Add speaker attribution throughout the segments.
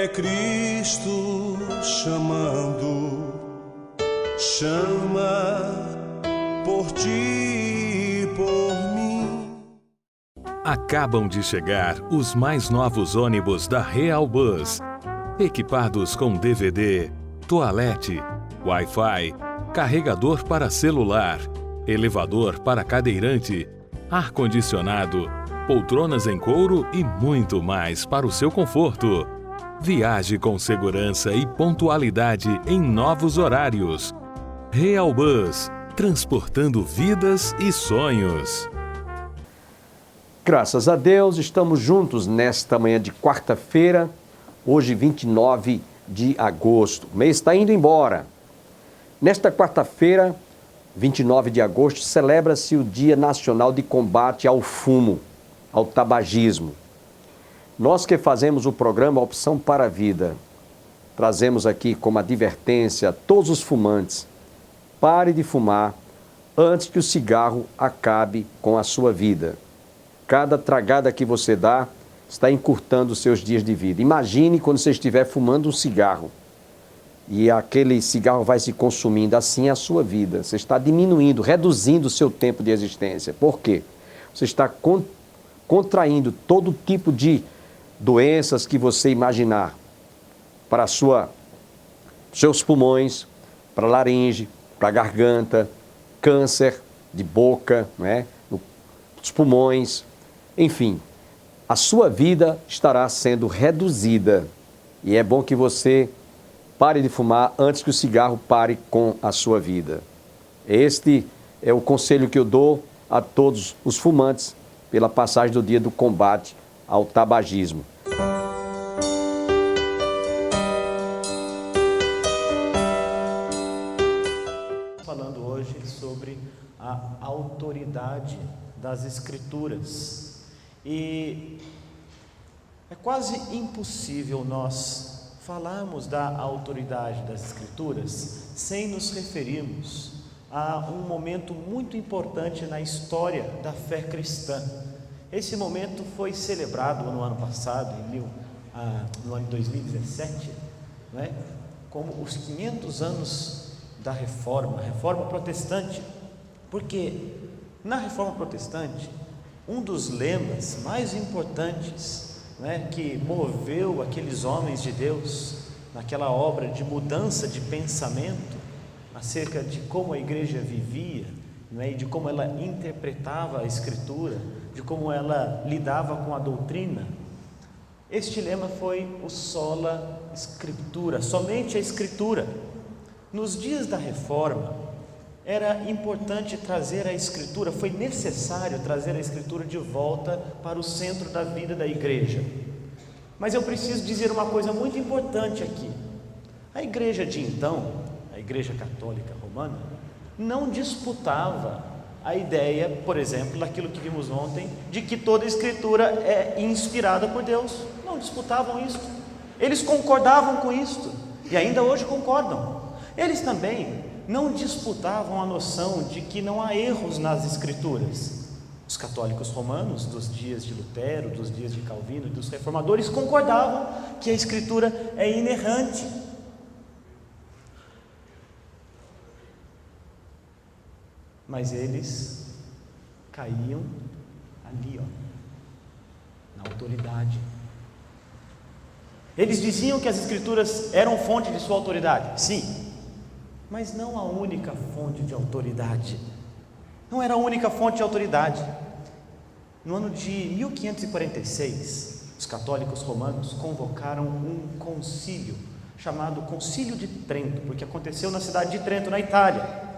Speaker 1: Cristo chamando, chama por ti e por mim.
Speaker 2: Acabam de chegar os mais novos ônibus da Real Bus, equipados com DVD, toalete, Wi-Fi, carregador para celular, elevador para cadeirante, ar-condicionado, poltronas em couro e muito mais para o seu conforto. Viaje com segurança e pontualidade em novos horários. Real Bus, transportando vidas e sonhos.
Speaker 3: Graças a Deus, estamos juntos nesta manhã de quarta-feira, hoje 29 de agosto. O mês está indo embora. Nesta quarta-feira, 29 de agosto, celebra-se o Dia Nacional de Combate ao Fumo, ao Tabagismo. Nós que fazemos o programa Opção para a Vida, trazemos aqui como advertência a todos os fumantes: pare de fumar antes que o cigarro acabe com a sua vida. Cada tragada que você dá está encurtando os seus dias de vida. Imagine quando você estiver fumando um cigarro e aquele cigarro vai se consumindo, assim é a sua vida. Você está diminuindo, reduzindo o seu tempo de existência. Por quê? Você está contraindo todo tipo de doenças que você imaginar para seus pulmões, para a laringe, para a garganta, câncer de boca, nos pulmões, enfim. A sua vida estará sendo reduzida e é bom que você pare de fumar antes que o cigarro pare com a sua vida. Este é o conselho que eu dou a todos os fumantes pela passagem do dia do combate ao tabagismo.
Speaker 4: Falando hoje sobre a autoridade das Escrituras. E é quase impossível nós falarmos da autoridade das Escrituras sem nos referirmos a um momento muito importante na história da fé cristã. Esse momento foi celebrado no ano passado, no ano 2017, como os 500 anos da Reforma, a Reforma Protestante. Porque na Reforma Protestante, um dos lemas mais importantes, que moveu aqueles homens de Deus naquela obra de mudança de pensamento acerca de como a igreja vivia, e de como ela interpretava a Escritura, de como ela lidava com a doutrina. Este lema foi o sola scriptura, somente a Escritura. Nos dias da Reforma, era importante trazer a Escritura, foi necessário trazer a Escritura de volta para o centro da vida da igreja. Mas eu preciso dizer uma coisa muito importante aqui. A igreja de então, a Igreja Católica Romana, não disputava a ideia, por exemplo, daquilo que vimos ontem, de que toda a Escritura é inspirada por Deus. Não disputavam isso. Eles concordavam com isso e ainda hoje concordam. Eles também não disputavam a noção de que não há erros nas Escrituras. Os católicos romanos, dos dias de Lutero, dos dias de Calvino e dos reformadores, concordavam que a Escritura é inerrante. Mas eles caíam ali, na autoridade. Eles diziam que as Escrituras eram fonte de sua autoridade, sim, mas não a única fonte de autoridade. Não era a única fonte de autoridade. No ano de 1546, os católicos romanos convocaram um concílio, chamado Concílio de Trento, porque aconteceu na cidade de Trento, na Itália.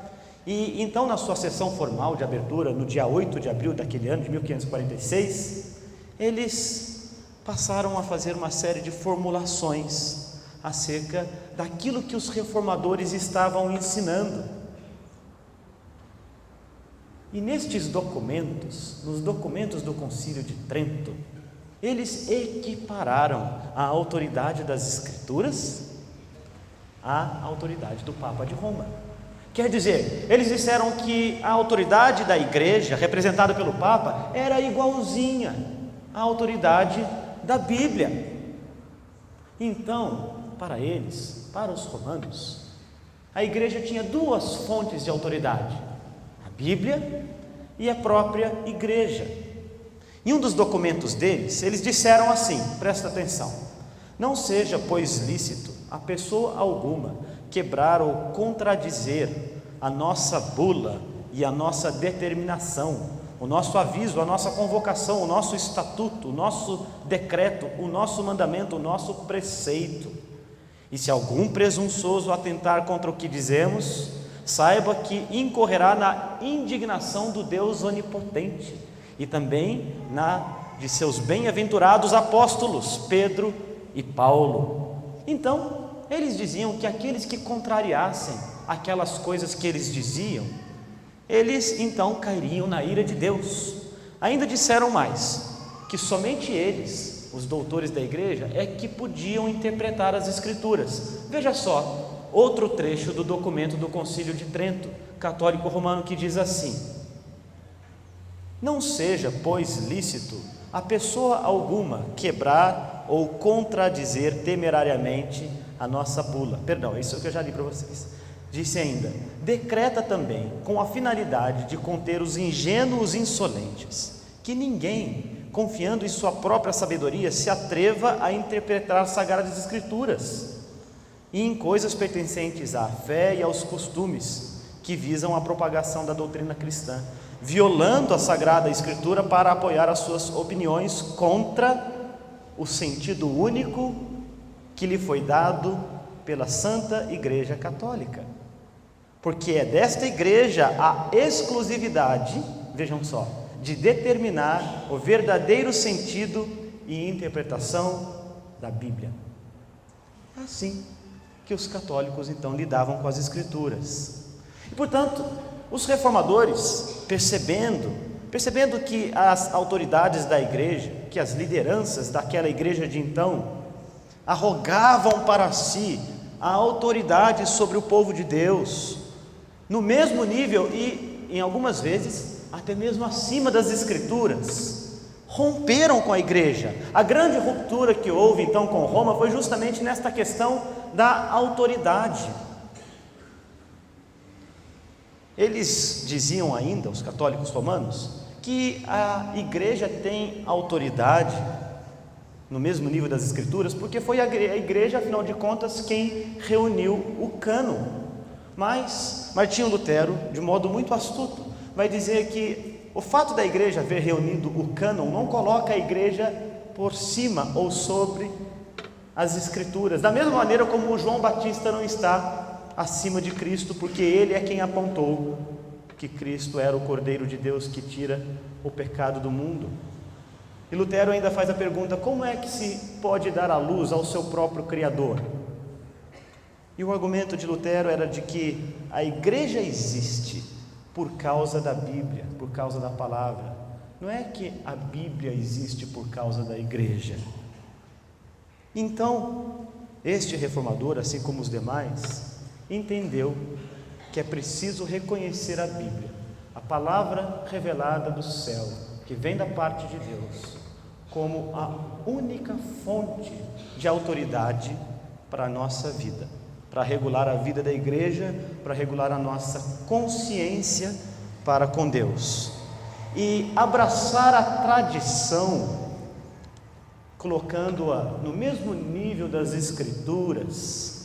Speaker 4: E então, na sua sessão formal de abertura, no dia 8 de abril daquele ano de 1546, eles passaram a fazer uma série de formulações acerca daquilo que os reformadores estavam ensinando. E nestes documentos, nos documentos do Concílio de Trento, eles equipararam a autoridade das Escrituras à autoridade do Papa de Roma. Quer dizer, eles disseram que a autoridade da igreja, representada pelo Papa, era igualzinha à autoridade da Bíblia. Então, para eles, para os romanos, a igreja tinha duas fontes de autoridade: a Bíblia e a própria igreja. Em um dos documentos deles, eles disseram assim, presta atenção: não seja, pois, lícito a pessoa alguma quebrar ou contradizer a nossa bula e a nossa determinação, o nosso aviso, a nossa convocação, o nosso estatuto, o nosso decreto, o nosso mandamento, o nosso preceito. E se algum presunçoso atentar contra o que dizemos, saiba que incorrerá na indignação do Deus onipotente e também na de seus bem-aventurados apóstolos, Pedro e Paulo. Então, eles diziam que aqueles que contrariassem aquelas coisas que eles diziam, eles então cairiam na ira de Deus. Ainda disseram mais, que somente eles, os doutores da igreja, é que podiam interpretar as Escrituras. Veja só, outro trecho do documento do Concílio de Trento, católico romano, que diz assim: não seja, pois, lícito a pessoa alguma quebrar ou contradizer temerariamente a nossa bula. Perdão, isso que eu já li para vocês. Disse ainda: decreta também, com a finalidade de conter os ingênuos insolentes, que ninguém, confiando em sua própria sabedoria, se atreva a interpretar as Sagradas Escrituras, e em coisas pertencentes à fé e aos costumes, que visam a propagação da doutrina cristã, violando a Sagrada Escritura para apoiar as suas opiniões contra o sentido único que lhe foi dado pela Santa Igreja Católica. Porque é desta igreja a exclusividade, vejam só, de determinar o verdadeiro sentido e interpretação da Bíblia. É assim que os católicos então lidavam com as Escrituras. E portanto, os reformadores, percebendo que as autoridades da igreja, que as lideranças daquela igreja de então, arrogavam para si a autoridade sobre o povo de Deus, no mesmo nível e, em algumas vezes, até mesmo acima das Escrituras, romperam com a igreja. A grande ruptura que houve então com Roma foi justamente nesta questão da autoridade. Eles diziam ainda, os católicos romanos, que a igreja tem autoridade no mesmo nível das Escrituras, porque foi a igreja, afinal de contas, quem reuniu o cânon. Mas Martinho Lutero, de modo muito astuto, vai dizer que o fato da igreja haver reunido o cânon não coloca a igreja por cima ou sobre as Escrituras, da mesma maneira como o João Batista não está acima de Cristo, porque ele é quem apontou que Cristo era o Cordeiro de Deus que tira o pecado do mundo. E Lutero ainda faz a pergunta: como é que se pode dar a luz ao seu próprio Criador? E o argumento de Lutero era de que a igreja existe por causa da Bíblia, por causa da palavra. Não é que a Bíblia existe por causa da igreja. Então, este reformador, assim como os demais, entendeu que é preciso reconhecer a Bíblia, a palavra revelada do céu, que vem da parte de Deus, como a única fonte de autoridade para a nossa vida, para regular a vida da igreja, para regular a nossa consciência para com Deus. E abraçar a tradição, colocando-a no mesmo nível das Escrituras,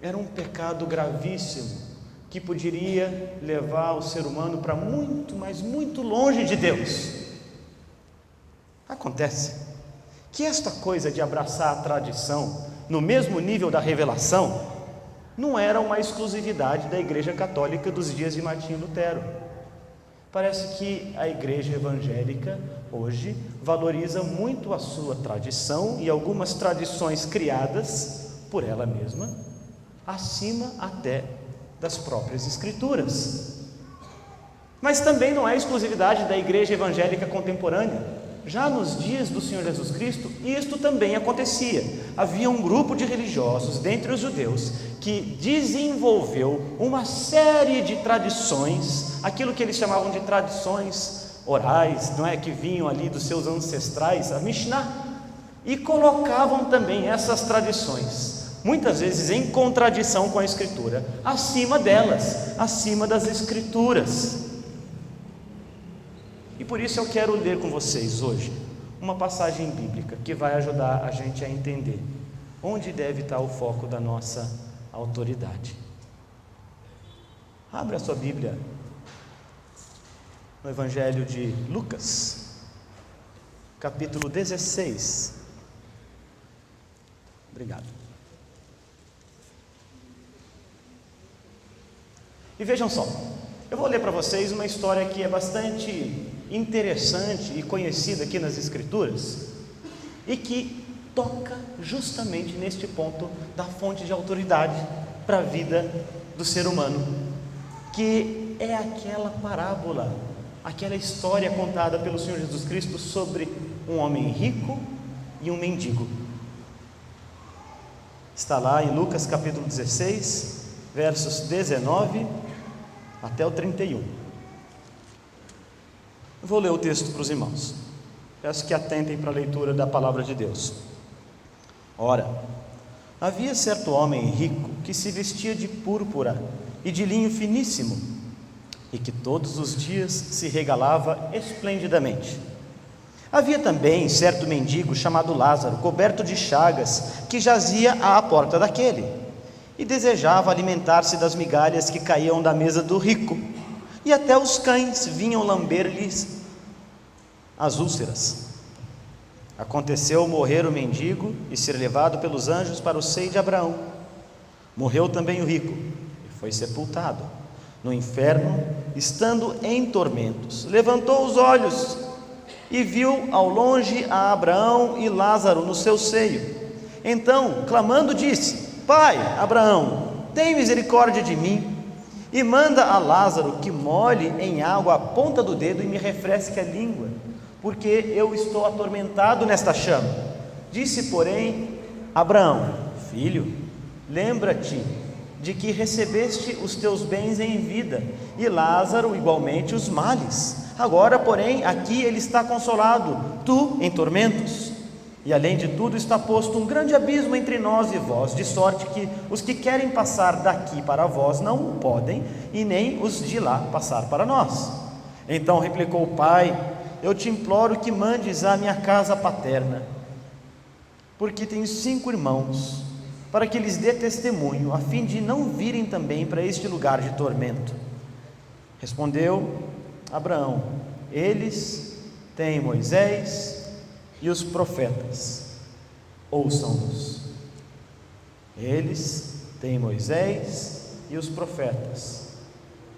Speaker 4: era um pecado gravíssimo, que poderia levar o ser humano para muito, mas muito longe de Deus. Acontece que esta coisa de abraçar a tradição no mesmo nível da revelação não era uma exclusividade da Igreja Católica dos dias de Martinho Lutero. Parece que a Igreja Evangélica hoje valoriza muito a sua tradição e algumas tradições criadas por ela mesma, acima até das próprias Escrituras. Mas também não é exclusividade da Igreja Evangélica contemporânea. Já nos dias do Senhor Jesus Cristo, isto também acontecia. Havia um grupo de religiosos dentre os judeus que desenvolveu uma série de tradições, aquilo que eles chamavam de tradições orais, não é, que vinham ali dos seus ancestrais, a Mishnah. e colocavam também essas tradições, muitas vezes em contradição com a Escritura, acima delas, acima das Escrituras. E por isso eu quero ler com vocês hoje uma passagem bíblica que vai ajudar a gente a entender onde deve estar o foco da nossa autoridade. Abra a sua Bíblia no Evangelho de Lucas, capítulo 16. Obrigado. E vejam só, eu vou ler para vocês uma história que é bastante interessante e conhecida aqui nas Escrituras e que toca justamente neste ponto da fonte de autoridade para a vida do ser humano, que é aquela parábola, aquela história contada pelo Senhor Jesus Cristo sobre um homem rico e um mendigo. Está lá em Lucas capítulo 16, versos 19 até o 31. Eu vou ler o texto para os irmãos. Peço que atentem para a leitura da palavra de Deus. Ora, havia certo homem rico que se vestia de púrpura e de linho finíssimo, e que todos os dias se regalava esplendidamente. Havia também certo mendigo chamado Lázaro, coberto de chagas, que jazia à porta daquele, e desejava alimentar-se das migalhas que caíam da mesa do rico, e até os cães vinham lamber-lhes as úlceras. Aconteceu morrer o mendigo e ser levado pelos anjos para o seio de Abraão. Morreu também o rico e foi sepultado no inferno, estando em tormentos. Levantou os olhos e viu ao longe a Abraão e Lázaro no seu seio. Então, clamando, disse: Pai, Abraão, tem misericórdia de mim e manda a Lázaro que molhe em água a ponta do dedo e me refresque a língua, porque eu estou atormentado nesta chama. Disse, porém, Abraão: Filho, lembra-te de que recebeste os teus bens em vida, e Lázaro igualmente os males. Agora, porém, aqui ele está consolado, tu em tormentos. E além de tudo está posto um grande abismo entre nós e vós, de sorte que os que querem passar daqui para vós não o podem, e nem os de lá passar para nós. Então replicou o pai: Eu te imploro que mandes à minha casa paterna, porque tenho 5 irmãos, para que lhes dê testemunho, a fim de não virem também para este lugar de tormento. Respondeu Abraão: Eles têm Moisés e os profetas, ouçam-nos. Eles têm Moisés e os profetas,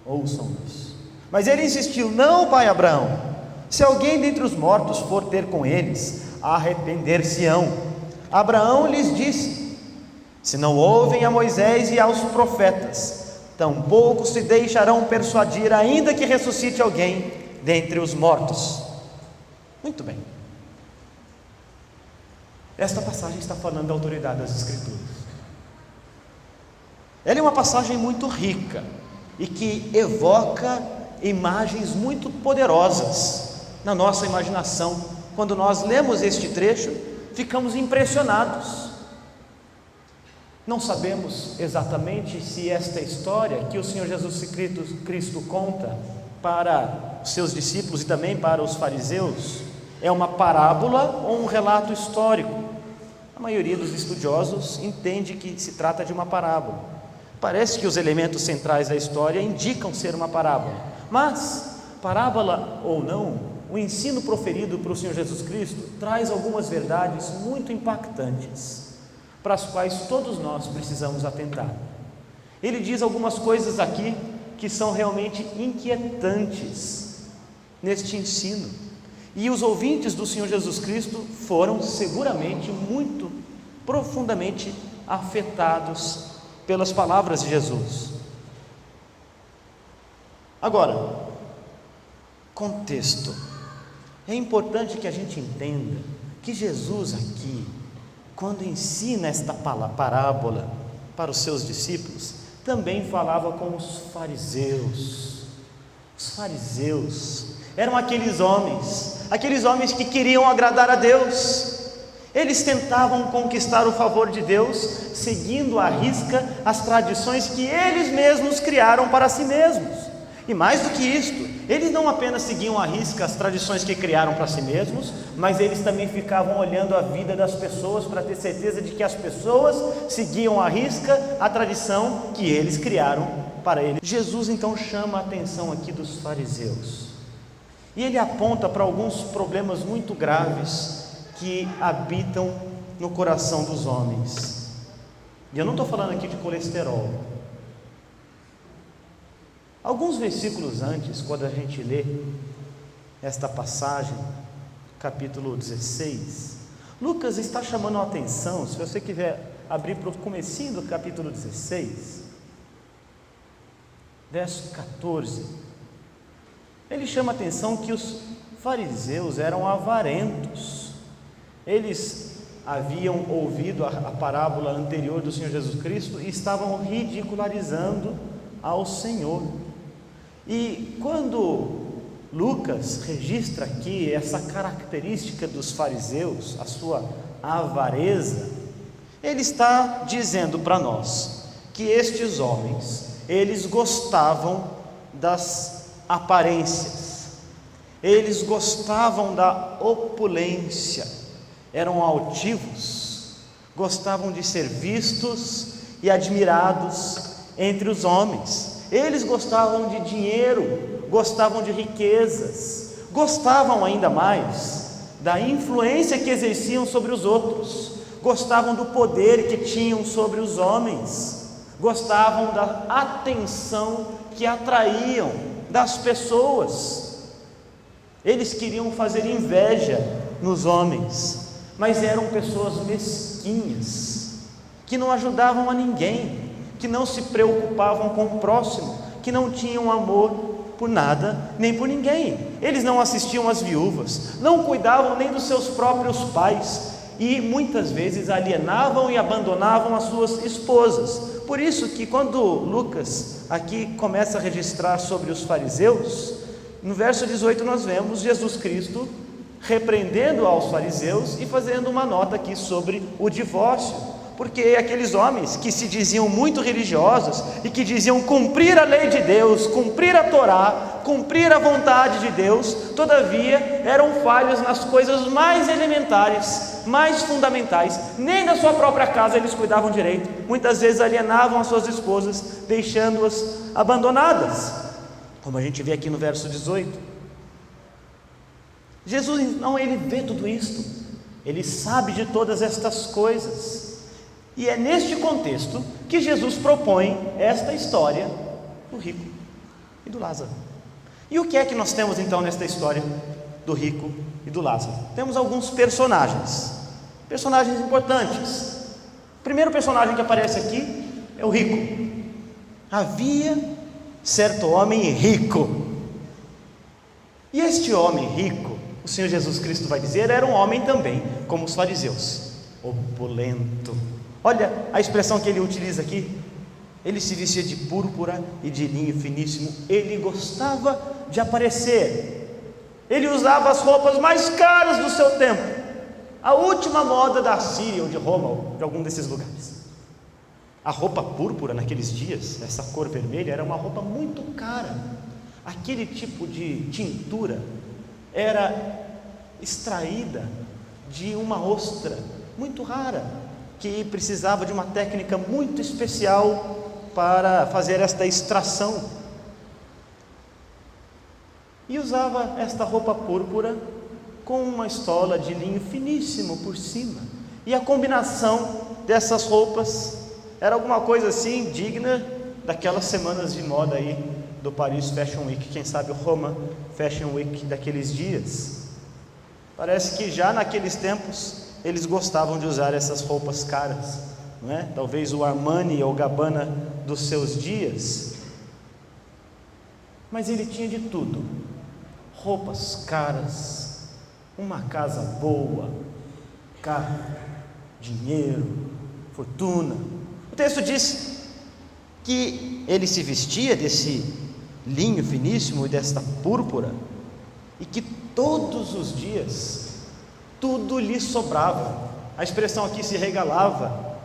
Speaker 4: ouçam-nos. Mas ele insistiu: Não, pai Abraão, se alguém dentre os mortos for ter com eles, arrepender-se-ão. Abraão lhes disse: Se não ouvem a Moisés e aos profetas, tampouco se deixarão persuadir, ainda que ressuscite alguém dentre os mortos. Muito bem. Esta passagem está falando da autoridade das Escrituras. Ela é uma passagem muito rica e que evoca imagens muito poderosas na nossa imaginação. Quando nós lemos este trecho, ficamos impressionados. Não sabemos exatamente se esta história que o Senhor Jesus Cristo conta para os seus discípulos e também para os fariseus é uma parábola ou um relato histórico. A maioria dos estudiosos entende que se trata de uma parábola. Parece que os elementos centrais da história indicam ser uma parábola, mas, parábola ou não, o ensino proferido por o Senhor Jesus Cristo traz algumas verdades muito impactantes, para as quais todos nós precisamos atentar. Ele diz algumas coisas aqui que são realmente inquietantes neste ensino, e os ouvintes do Senhor Jesus Cristo foram seguramente muito profundamente afetados pelas palavras de Jesus. Agora, contexto. É importante que a gente entenda que Jesus aqui, quando ensina esta parábola para os seus discípulos, também falava com os fariseus. Os fariseus eram aqueles homens que queriam agradar a Deus, Eles tentavam conquistar o favor de Deus, seguindo à risca as tradições que eles mesmos criaram para si mesmos. E mais do que isto, eles não apenas seguiam à risca as tradições que criaram para si mesmos, mas eles também ficavam olhando a vida das pessoas para ter certeza de que as pessoas seguiam à risca a tradição que eles criaram para eles. Jesus então chama a atenção aqui dos fariseus, e ele aponta para alguns problemas muito graves que habitam no coração dos homens. E eu não estou falando aqui de colesterol. Alguns versículos antes, quando a gente lê esta passagem, capítulo 16, Lucas está chamando a atenção, se você quiser abrir para o comecinho do capítulo 16, verso 14, ele chama a atenção que os fariseus eram avarentos. Eles haviam ouvido a parábola anterior do Senhor Jesus Cristo e estavam ridicularizando ao Senhor. E quando Lucas registra aqui essa característica dos fariseus, a sua avareza, ele está dizendo para nós que estes homens, eles gostavam das aparências, eles gostavam da opulência, eram altivos, gostavam de ser vistos e admirados entre os homens. Eles gostavam de dinheiro, gostavam de riquezas, gostavam ainda mais da influência que exerciam sobre os outros, gostavam do poder que tinham sobre os homens, gostavam da atenção que atraíam das pessoas. Eles queriam fazer inveja nos homens, mas eram pessoas mesquinhas, que não ajudavam a ninguém, que não se preocupavam com o próximo, que não tinham amor por nada nem por ninguém. Eles não assistiam às viúvas, não cuidavam nem dos seus próprios pais e muitas vezes alienavam e abandonavam as suas esposas. Por isso que quando Lucas aqui começa a registrar sobre os fariseus, no verso 18 nós vemos Jesus Cristo repreendendo aos fariseus e fazendo uma nota aqui sobre o divórcio. Porque aqueles homens que se diziam muito religiosos e que diziam cumprir a lei de Deus, cumprir a Torá, cumprir a vontade de Deus, todavia eram falhos nas coisas mais elementares, mais fundamentais. Nem da sua própria casa eles cuidavam direito. Muitas vezes alienavam as suas esposas, deixando-as abandonadas, como a gente vê aqui no verso 18. Jesus então, ele vê tudo isto, ele sabe de todas estas coisas. E é neste contexto que Jesus propõe esta história do rico e do Lázaro. E o que é que nós temos então nesta história do rico e do Lázaro? Temos alguns personagens importantes. O primeiro personagem que aparece aqui é o rico. Havia certo homem rico. E este homem rico, o Senhor Jesus Cristo vai dizer, era um homem também, como os fariseus, opulento. Olha a expressão que ele utiliza aqui. Ele se vestia de púrpura e de linho finíssimo. Ele gostava de aparecer. Ele usava as roupas mais caras do seu tempo, a última moda da Síria ou de Roma ou de algum desses lugares. A roupa púrpura naqueles dias, essa cor vermelha, era uma roupa muito cara. Aquele tipo de tintura era extraída de uma ostra muito rara, que precisava de uma técnica muito especial para fazer esta extração. E usava esta roupa púrpura com uma estola de linho finíssimo por cima. E a combinação dessas roupas era alguma coisa assim digna daquelas semanas de moda aí do Paris Fashion Week, quem sabe o Roma Fashion Week daqueles dias. Parece que já naqueles tempos eles gostavam de usar essas roupas caras, não é? Talvez o Armani ou Gabbana dos seus dias. Mas ele tinha de tudo: roupas caras, uma casa boa, carro, dinheiro, fortuna. O texto diz que ele se vestia desse linho finíssimo e desta púrpura, e que todos os dias tudo lhe sobrava. A expressão aqui se regalava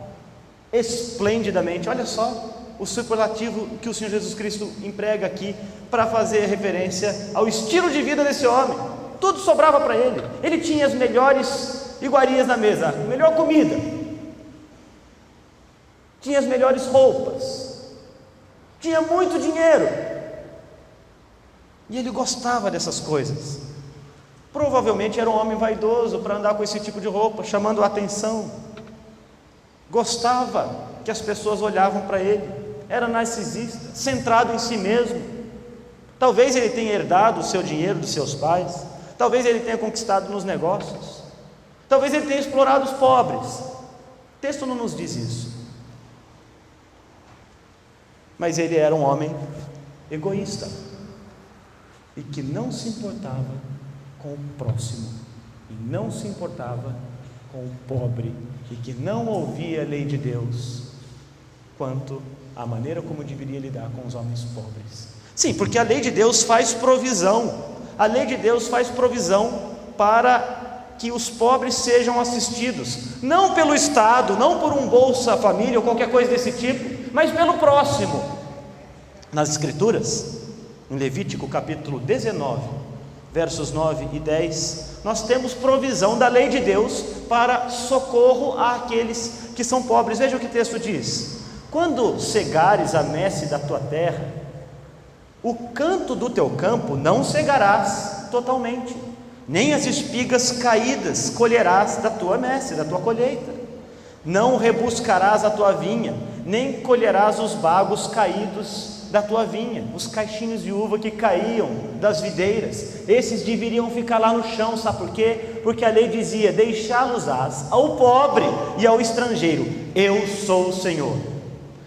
Speaker 4: esplendidamente. Olha só o superlativo que o Senhor Jesus Cristo emprega aqui para fazer referência ao estilo de vida desse homem. Tudo sobrava para ele. Ele tinha as melhores iguarias na mesa, a melhor comida, tinha as melhores roupas, tinha muito dinheiro, e ele gostava dessas coisas. Provavelmente era um homem vaidoso para andar com esse tipo de roupa, chamando a atenção. Gostava que as pessoas olhavam para ele. Era narcisista, centrado em si mesmo. Talvez ele tenha herdado o seu dinheiro dos seus pais, talvez ele tenha conquistado nos negócios, talvez ele tenha explorado os pobres. O texto não nos diz isso. Mas ele era um homem egoísta e que não se importava com o próximo, e não se importava com o pobre, e que não ouvia a lei de Deus quanto à maneira como deveria lidar com os homens pobres. Sim, porque a lei de Deus faz provisão. A lei de Deus faz provisão para que os pobres sejam assistidos, não pelo Estado, não por um Bolsa Família ou qualquer coisa desse tipo, mas pelo próximo. Nas Escrituras, em Levítico capítulo 19, versos 9 e 10, nós temos provisão da lei de Deus para socorro àqueles que são pobres. Veja o que o texto diz: quando cegares a messe da tua terra, o canto do teu campo não cegarás totalmente, nem as espigas caídas colherás da tua messe, da tua colheita. Não rebuscarás a tua vinha, nem colherás os bagos caídos da tua vinha, os caixinhos de uva que caíam das videiras. Esses deveriam ficar lá no chão. Sabe por quê? Porque a lei dizia: deixá-los-ás ao pobre e ao estrangeiro, eu sou o Senhor.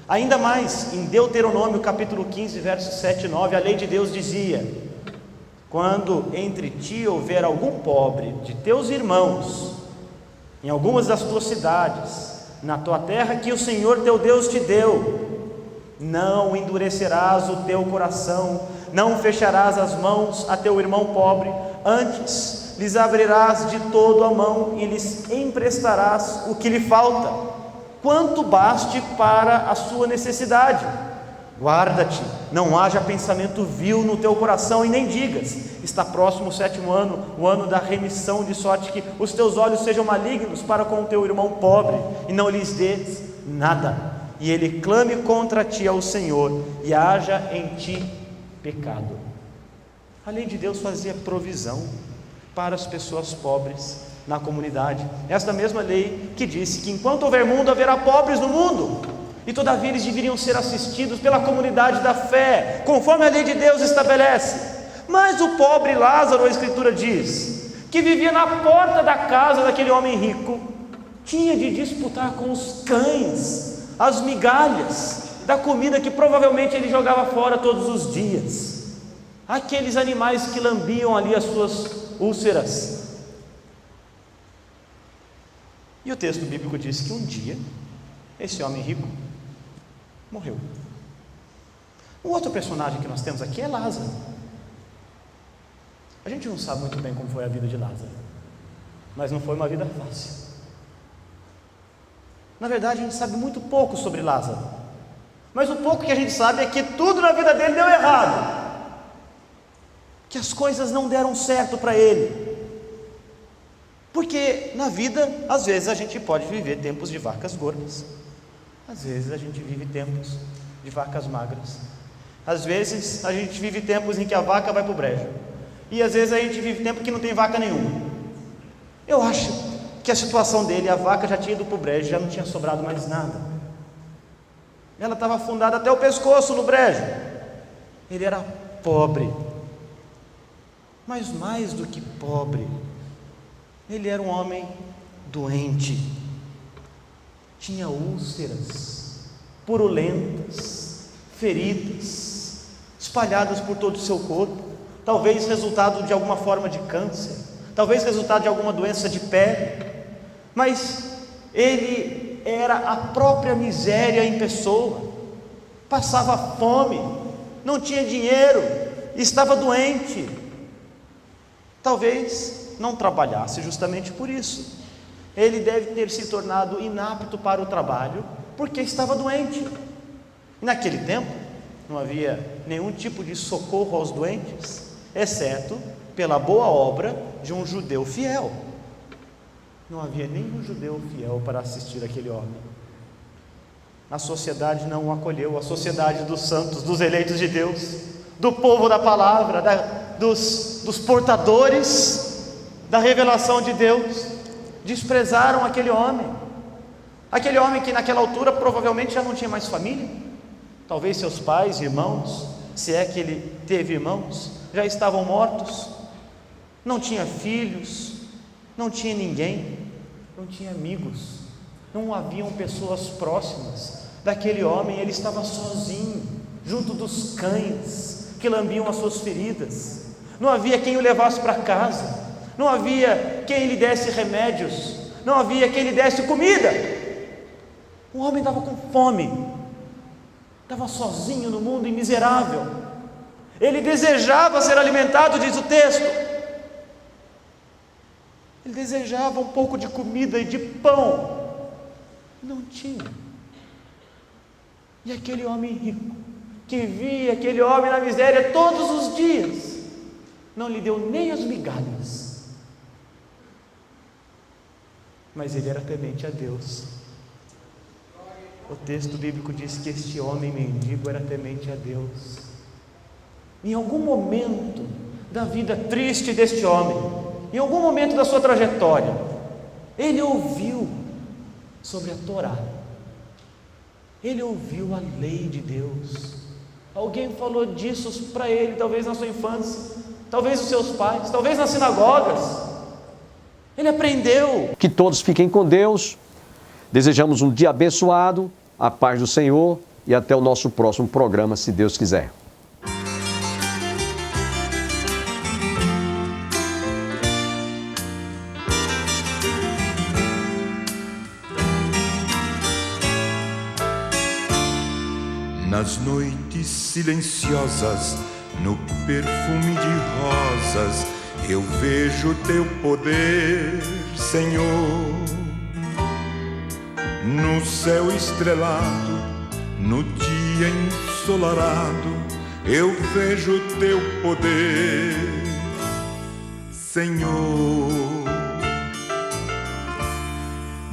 Speaker 4: Ainda mais, em Deuteronômio capítulo 15, versos 7 e 9, a lei de Deus dizia: quando entre ti houver algum pobre de teus irmãos, em algumas das tuas cidades, na tua terra que o Senhor teu Deus te deu, não endurecerás o teu coração, não fecharás as mãos a teu irmão pobre, antes lhes abrirás de todo a mão e lhes emprestarás o que lhe falta, quanto baste para a sua necessidade. Guarda-te, não haja pensamento vil no teu coração, e nem digas: está próximo o 7º ano, o ano da remissão, de sorte que os teus olhos sejam malignos para com o teu irmão pobre, e não lhes dês nada, e ele clame contra ti ao Senhor, e haja em ti pecado. A lei de Deus fazia provisão para as pessoas pobres na comunidade. Esta mesma lei que disse que enquanto houver mundo, haverá pobres no mundo, e todavia eles deveriam ser assistidos pela comunidade da fé, conforme a lei de Deus estabelece. Mas o pobre Lázaro, a Escritura diz, que vivia na porta da casa daquele homem rico, tinha de disputar com os cães as migalhas da comida que provavelmente ele jogava fora todos os dias, aqueles animais que lambiam ali as suas úlceras. E o texto bíblico diz que um dia esse homem rico morreu. O outro personagem que nós temos aqui é Lázaro. A gente não sabe muito bem como foi a vida de Lázaro, mas não foi uma vida fácil. Na verdade, a gente sabe muito pouco sobre Lázaro, mas o pouco que a gente sabe é que tudo na vida dele deu errado, que as coisas não deram certo para ele, porque na vida, às vezes a gente pode viver tempos de vacas gordas, às vezes a gente vive tempos de vacas magras, às vezes a gente vive tempos em que a vaca vai para o brejo, e às vezes a gente vive tempo que não tem vaca nenhuma. Eu acho que a situação dele, a vaca já tinha ido para o brejo, já não tinha sobrado mais nada, ela estava afundada até o pescoço no brejo. Ele era pobre, mas mais do que pobre, ele era um homem doente, tinha úlceras purulentas, feridas espalhadas por todo o seu corpo, talvez resultado de alguma forma de câncer, talvez resultado de alguma doença de pele, mas ele era a própria miséria em pessoa, passava fome, não tinha dinheiro, estava doente, talvez não trabalhasse justamente por isso, Ele deve ter se tornado inapto para o trabalho, porque estava doente. E naquele tempo, não havia nenhum tipo de socorro aos doentes, exceto pela boa obra de um judeu fiel. Não havia nenhum judeu fiel para assistir aquele homem. A sociedade não o acolheu, a sociedade dos santos, dos eleitos de Deus, do povo da palavra, dos portadores da revelação de Deus, desprezaram aquele homem que naquela altura provavelmente já não tinha mais família, talvez seus pais, irmãos, se é que ele teve irmãos, já estavam mortos, não tinha filhos, não tinha ninguém, não tinha amigos, não haviam pessoas próximas daquele homem. Ele estava sozinho, junto dos cães que lambiam as suas feridas. Não havia quem o levasse para casa, não havia quem lhe desse remédios, não havia quem lhe desse comida. O homem estava com fome, estava sozinho no mundo e miserável. Ele desejava ser alimentado, diz o texto. Ele desejava um pouco de comida e de pão, não tinha. E aquele homem rico, que via aquele homem na miséria todos os dias, não lhe deu nem as migalhas. Mas ele era temente a Deus. O texto bíblico diz que este homem mendigo era temente a Deus. Em algum momento da vida triste deste homem, em algum momento da sua trajetória, ele ouviu sobre a Torá, ele ouviu a lei de Deus. Alguém falou disso para ele, talvez na sua infância, talvez os seus pais, talvez nas sinagogas. Ele aprendeu.
Speaker 3: Que todos fiquem com Deus. Desejamos um dia abençoado, a paz do Senhor, e até o nosso próximo programa, se Deus quiser.
Speaker 1: Nas noites silenciosas, no perfume de rosas, eu vejo teu poder, Senhor. No céu estrelado, no dia ensolarado, eu vejo teu poder, Senhor.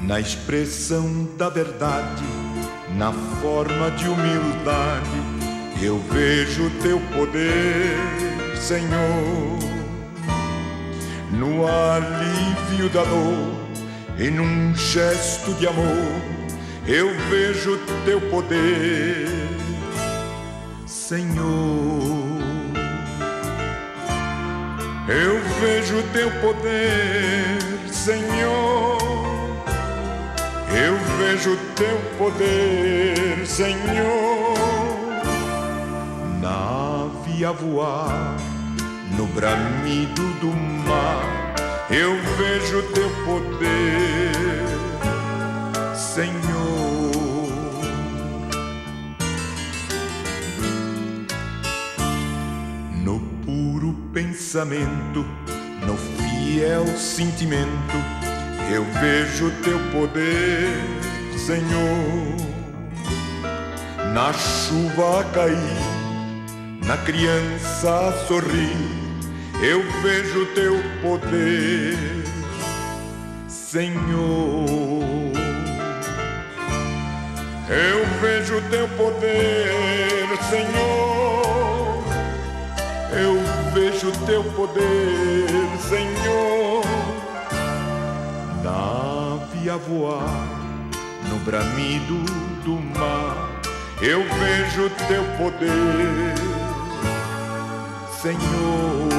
Speaker 1: Na expressão da verdade, na forma de humildade, eu vejo teu poder, Senhor. No alívio da dor e num gesto de amor, eu vejo teu poder, Senhor. Eu vejo teu poder, Senhor. Eu vejo teu poder, Senhor. Na ave a voar, no bramido do mar, eu vejo teu poder, Senhor. No puro pensamento, no fiel sentimento, eu vejo teu poder, Senhor. Na chuva a cair, na criança a sorrir, eu vejo teu poder, Senhor. Eu vejo teu poder, Senhor. Eu vejo teu poder, Senhor. Na ave a voar, no bramido do mar, eu vejo teu poder, Senhor.